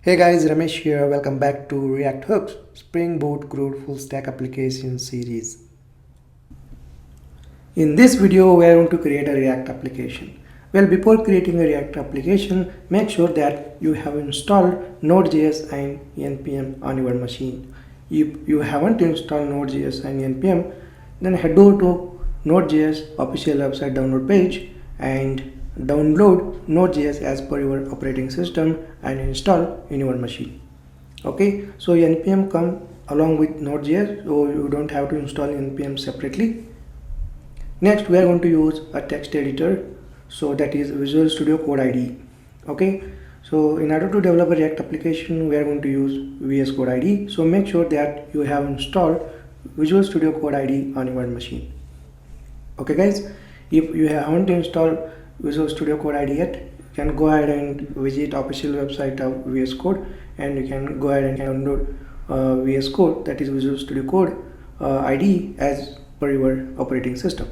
Hey guys, Ramesh here. Welcome back to React Hooks Spring Boot Crude Full Stack Application series. In this video, we are going to create a React application. Well, before creating a React application, make sure that you have installed Node.js and NPM on your machine. If you haven't installed Node.js and NPM, then head over to Node.js official website download page and download Node.js as per your operating system and install in your machine. Okay, so npm come along with Node.js, so you don't have to install npm separately. Next, we are going to use a text editor, so that is Visual Studio Code IDE. Okay, so in order to develop a React application, we are going to use VS Code IDE. So make sure that you have installed Visual Studio Code IDE on your machine. Okay guys, if you haven't installed Visual Studio Code IDE yet, you can go ahead and visit official website of VS Code, and you can go ahead and download VS Code, that is Visual Studio Code IDE, as per your operating system.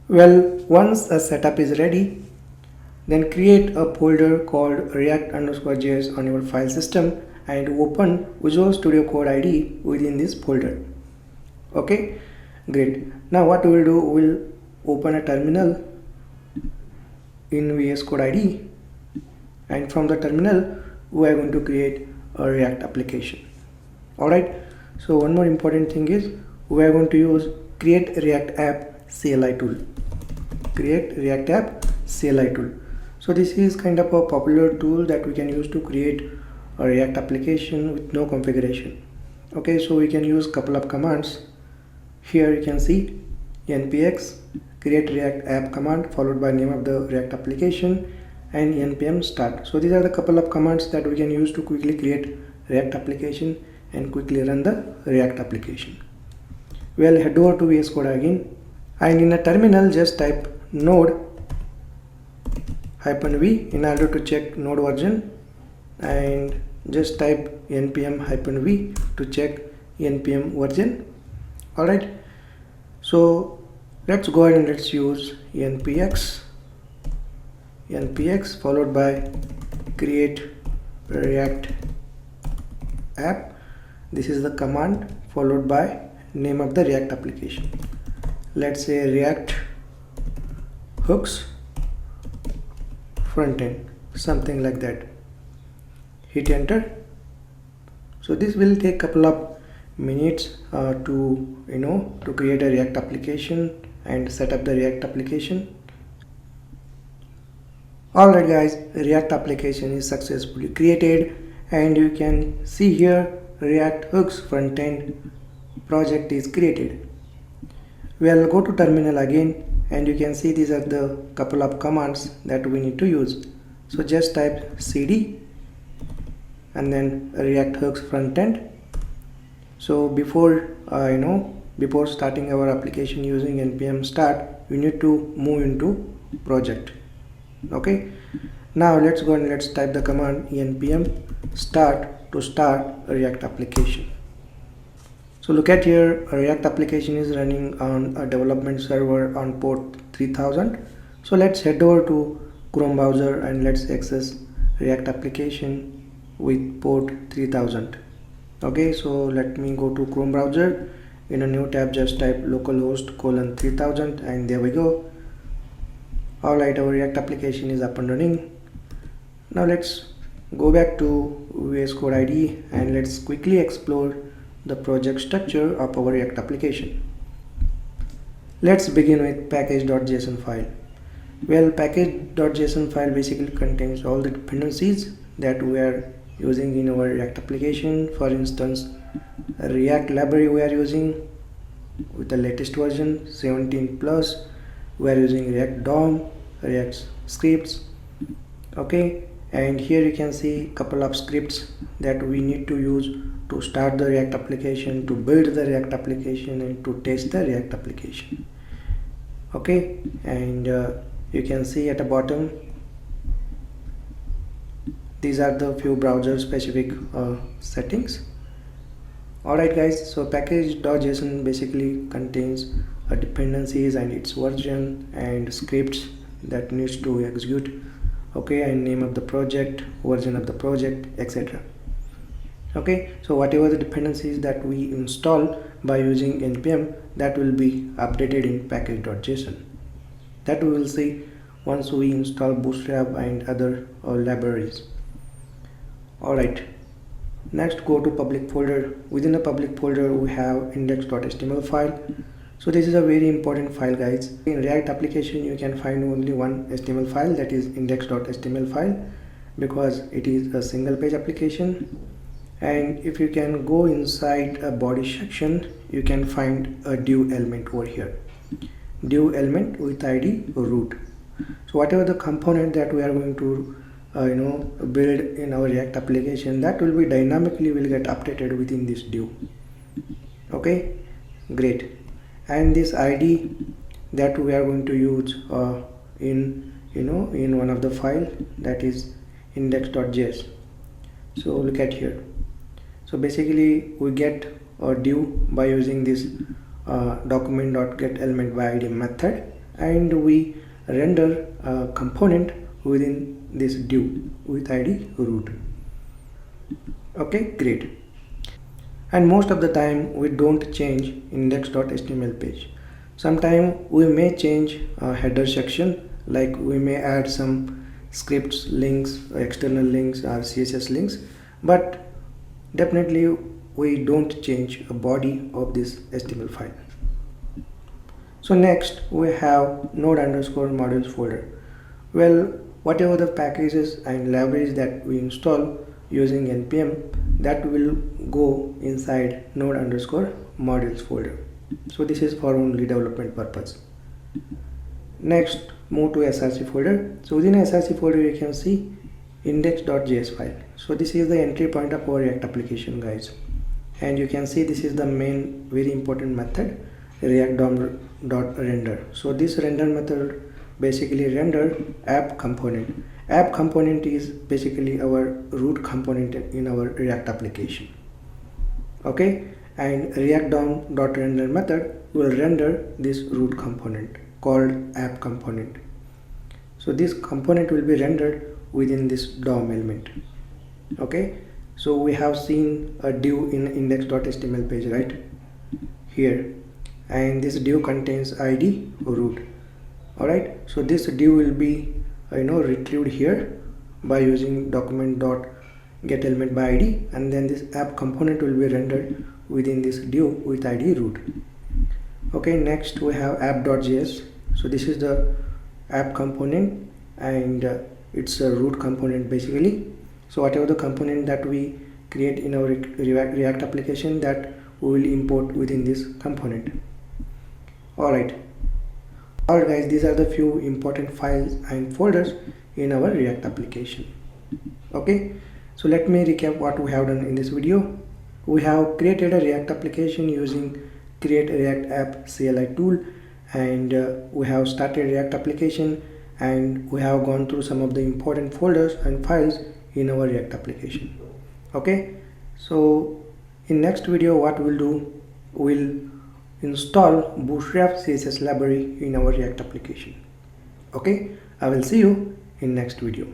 Well, once a setup is ready, then create a folder called react_js on your file system and open Visual Studio Code IDE within this folder. Okay, great. Now what we will do, we will open a terminal in VS Code IDE, and from the terminal we are going to create a React application. Alright, so one more important thing is we are going to use create React app CLI tool. Create React app CLI tool. So this is kind of a popular tool that we can use to create a React application with no configuration. Okay, so we can use couple of commands. Here you can see npx create React app command followed by name of the React application and npm start. So these are the couple of commands that we can use to quickly create React application and quickly run the React application. Well, head over to VS Code again, and in a terminal just type node -v in order to check node version, and just type npm-v to check npm version. Alright, so let's go ahead and let's use npx followed by create React app. This is the command followed by name of the React application. Let's say React hooks frontend, something like that. Hit enter. So this will take couple of minutes to create a React application and set up the React application. Alright guys, React application is successfully created, and you can see here React hooks frontend project is created. We'll go to terminal again, and you can see these are the couple of commands that we need to use. So just type cd and then React hooks frontend. So before starting our application using npm start, you need to move into project. Okay, now let's go and let's type the command npm start to start a React application. So look at here, a React application is running on a development server on port 3000. So let's head over to Chrome browser and let's access React application with port 3000. Okay, so let me go to Chrome browser. In a new tab, just type localhost :3000, and there we go. Alright, our React application is up and running. Now let's go back to VS Code IDE and let's quickly explore the project structure of our React application. Let's begin with package.json file. Well, package.json file basically contains all the dependencies that we are using in our React application. For instance, a React library we are using with the latest version 17 plus. We are using React DOM, React scripts. Okay, and here you can see couple of scripts that we need to use to start the React application, to build the React application, and to test the React application. Okay, and you can see at the bottom these are the few browser specific settings. Alright guys, so package.json basically contains dependencies and its version and scripts that needs to execute okay, and name of the project, version of the project, etc. Okay, so whatever the dependencies that we install by using npm, that will be updated in package.json. That we will see once we install Bootstrap and other libraries. Alright, next go to public folder. Within the public folder we have index.html file. So this is a very important file, guys. In React application you can find only one HTML file, that is index.html file, because it is a single page application. And if you can go inside a body section, you can find a div element over here, div element with id root. So whatever the component that we are going to build in our React application, that will be dynamically will get updated within this div. Okay, great. And this id that we are going to use in one of the file, that is index.js. so look at here. So basically we get a div by using this document.getElementById method, and we render a component within this div with id root. Okay, great. And most of the time we don't change index.html page. Sometimes we may change a header section, like we may add some scripts, links, external links or css links, but definitely we don't change a body of this HTML file. So next we have node_modules folder. Well, whatever the packages and libraries that we install using npm, that will go inside node_modules folder. So this is for only development purpose. Next, move to src folder. So within src folder you can see index.js file. So this is the entry point of our React application, guys, and you can see this is the main very important method, react-dom.render. So this render method basically render app component. App component is basically our root component in our React application. Okay, and react-dom.render method will render this root component called app component. So this component will be rendered within this DOM element. Okay, so we have seen a div in index.html page right here, and this div contains id root. Alright, so this div will be retrieved here by using document.getElementById, and then this app component will be rendered within this div with id root. Okay, next we have app.js. So this is the app component, and it's a root component basically. So whatever the component that we create in our React application, that we will import within this component. Alright guys, these are the few important files and folders in our React application. Okay, so let me recap what we have done in this video. We have created a React application using create React app CLI tool, and we have started React application, and we have gone through some of the important folders and files in our React application. Okay, so in next video what we'll do, we'll install Bootstrap CSS library in our React application. Okay, I will see you in next video.